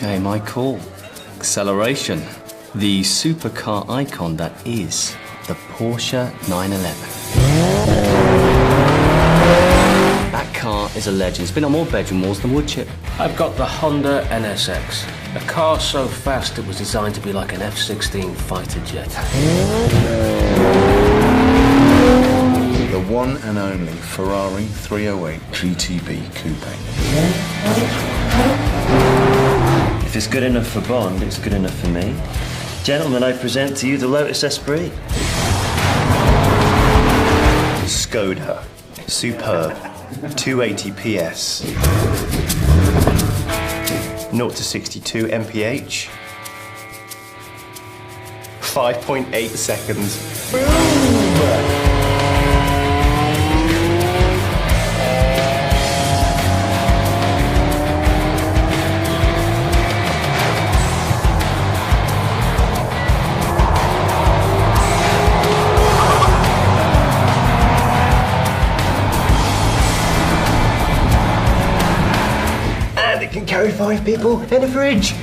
Okay, my call. Acceleration. The supercar icon that is the Porsche 911. That car is a legend. It's been on more bedroom walls than wood chip. I've got the Honda NSX. A car so fast it was designed to be like an F-16 fighter jet. The one and only Ferrari 308 GTB Coupe. If it's good enough for Bond, it's good enough for me. Gentlemen, I present to you the Lotus Esprit. ŠKODA Superb 280 PS 0 to 62 mph 5.8 seconds. And it can carry 5 people in a fridge.